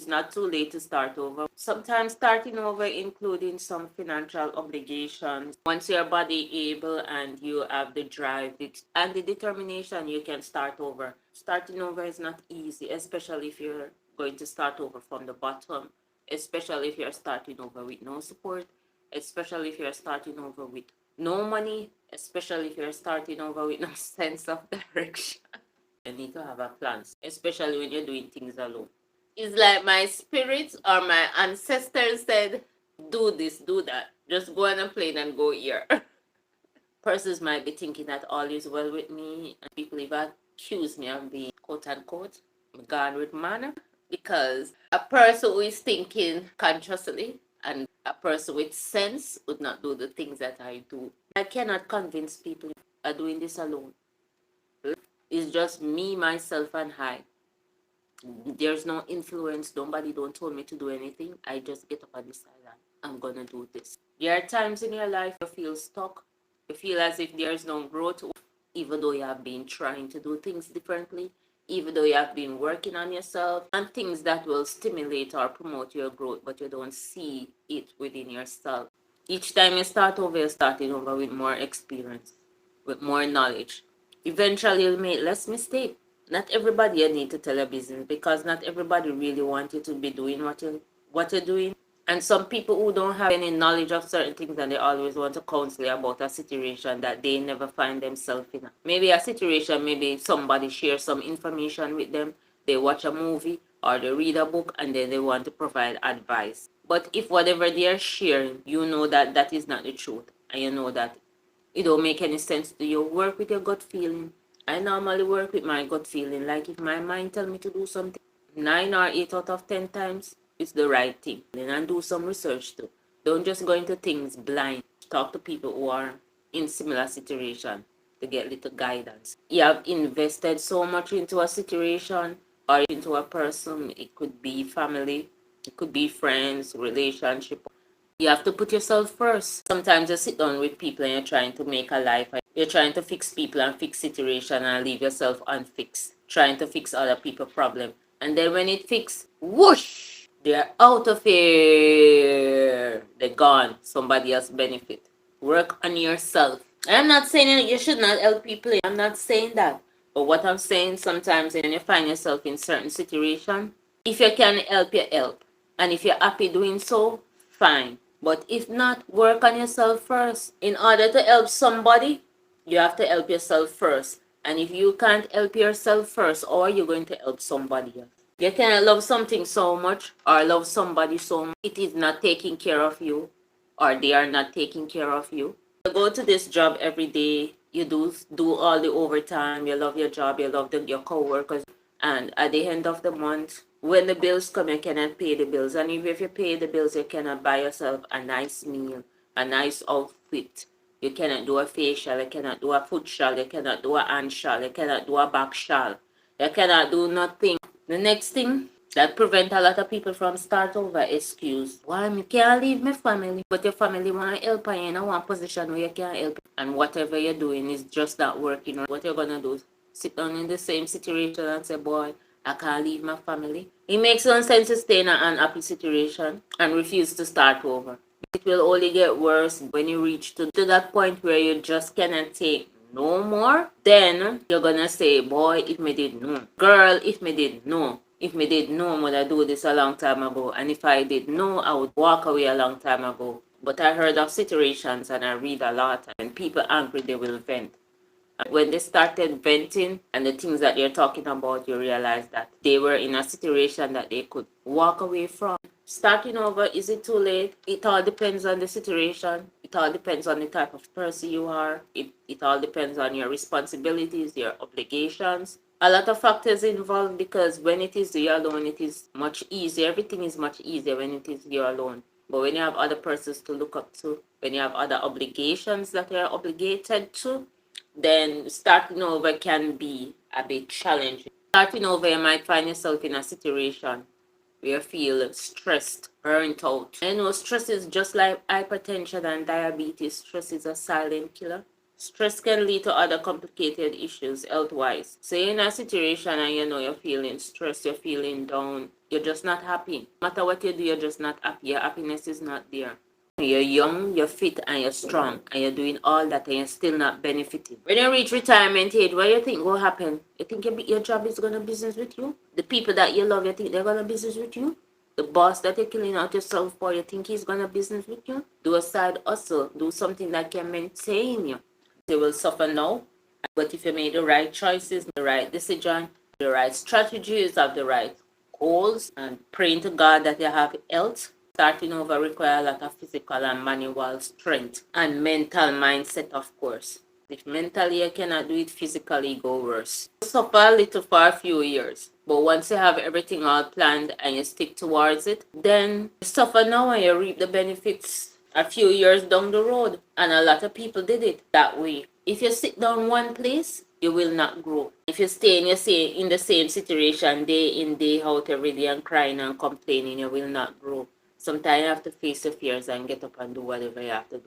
It's not too late to start over. Sometimes starting over including some financial obligations. Once your body able and you have the drive and the determination, you can start over. Starting over is not easy, especially if you're going to start over from the bottom, especially if you're starting over with no support, especially if you're starting over with no money, especially if you're starting over with no sense of direction. You need to have a plan, especially when you're doing things alone. It's like my spirits or my ancestors said, do this, do that. Just go on a plane and go here. Persons might be thinking that all is well with me, and people even accuse me of being quote unquote gone with manner. Because a person who is thinking consciously and a person with sense would not do the things that I do. I cannot convince people are doing this alone. It's just me, myself, and I. There's no influence. Nobody don't tell me to do anything. I just get up and decide that I'm gonna do this. There are times in your life you feel stuck. You feel as if there's no growth, even though you have been trying to do things differently, even though you have been working on yourself and things that will stimulate or promote your growth, but you don't see it within yourself. Each time you start over, you're starting over with more experience, with more knowledge. Eventually, you'll make less mistakes. Not everybody you need to tell your business because not everybody really wants you to be doing what you're doing. And some people who don't have any knowledge of certain things and they always want to counsel you about a situation that they never find themselves in. Maybe a situation, maybe somebody shares some information with them, they watch a movie or they read a book and then they want to provide advice. But if whatever they are sharing, you know that that is not the truth and you know that it don't make any sense to you, work with your gut feeling. I normally work with my gut feeling. Like if my mind tell me to do something, 9 or 8 out of 10 times, it's the right thing. And do some research too. Don't just go into things blind. Talk to people who are in similar situation to get little guidance. You have invested so much into a situation or into a person. It could be family, it could be friends, relationship. You have to put yourself first. Sometimes you sit down with people and you're trying to make a life. You're trying to fix people and fix situation and leave yourself unfixed. Trying to fix other people's problem. And then when it fixed, whoosh! They're out of here. They're gone. Somebody else benefit. Work on yourself. I'm not saying that you should not help people. I'm not saying that. But what I'm saying, sometimes when you find yourself in certain situation, if you can help, you help. And if you're happy doing so, fine. But if not, work on yourself first. In order to help somebody, you have to help yourself first. And if you can't help yourself first, how are you going to help somebody else? You cannot love something so much or love somebody so much. It is not taking care of you or they are not taking care of you. You go to this job every day. You do all the overtime. You love your job. You love your co-workers. And at the end of the month, when the bills come, you cannot pay the bills. And if you pay the bills, you cannot buy yourself a nice meal, a nice outfit. You cannot do a facial, you cannot do a foot shawl, you cannot do a hand shawl, you cannot do a back shawl. You cannot do nothing. The next thing that prevent a lot of people from start over excuse. Why me can't leave my family? But your family want to help and you're in one position where you can't help. And whatever you're doing is just not working. What you're gonna do? Sit down in the same situation and say, boy, I can't leave my family. It makes no sense to stay in an unhappy situation and refuse to start over. It will only get worse when you reach to that point where you just cannot take no more. Then you're gonna say, boy, if me did know. Girl, if me did know. If me did know, I would have do this a long time ago. And if I did know, I would walk away a long time ago. But I heard of situations and I read a lot. And people angry, they will vent. When they started venting and the things that they're talking about, you realize that they were in a situation that they could walk away from. Starting over, is it too late? It all depends on the situation. It all depends on the type of person you are. It all depends on your responsibilities, your obligations. A lot of factors involved because when it is you alone, it is much easier. Everything is much easier when it is you alone. But when you have other persons to look up to, when you have other obligations that you're obligated to, then starting over can be a bit challenging. Starting over, you might find yourself in a situation where you feel stressed, burnt out. I know stress is just like hypertension and diabetes. Stress is a silent killer. Stress can lead to other complicated issues health-wise. So you're in a situation and you know you're feeling stressed, you're feeling down. You're just not happy. No matter what you do, you're just not happy. Your happiness is not there. You're young, you're fit, and you're strong, and you're doing all that, and you're still not benefiting. When you reach retirement age, what do you think will happen? You think your job is gonna business with you? The people that you love, you think they're gonna business with you? The boss that you're killing out yourself for, you think he's gonna business with you? Do a side hustle. Do something that can maintain you. They will suffer now, but if you make the right choices, the right decision, the right strategies, have the right goals, and praying to God that you have health, starting over requires a lot of physical and manual strength and mental mindset, of course. If mentally you cannot do it, physically go worse. You suffer a little for a few years, but once you have everything all planned and you stick towards it, then you suffer now and you reap the benefits a few years down the road. And a lot of people did it that way. If you sit down one place, you will not grow. If you stay in the same situation day in, day out every day and crying and complaining, you will not grow. Sometimes you have to face your fears and get up and do whatever you have to do.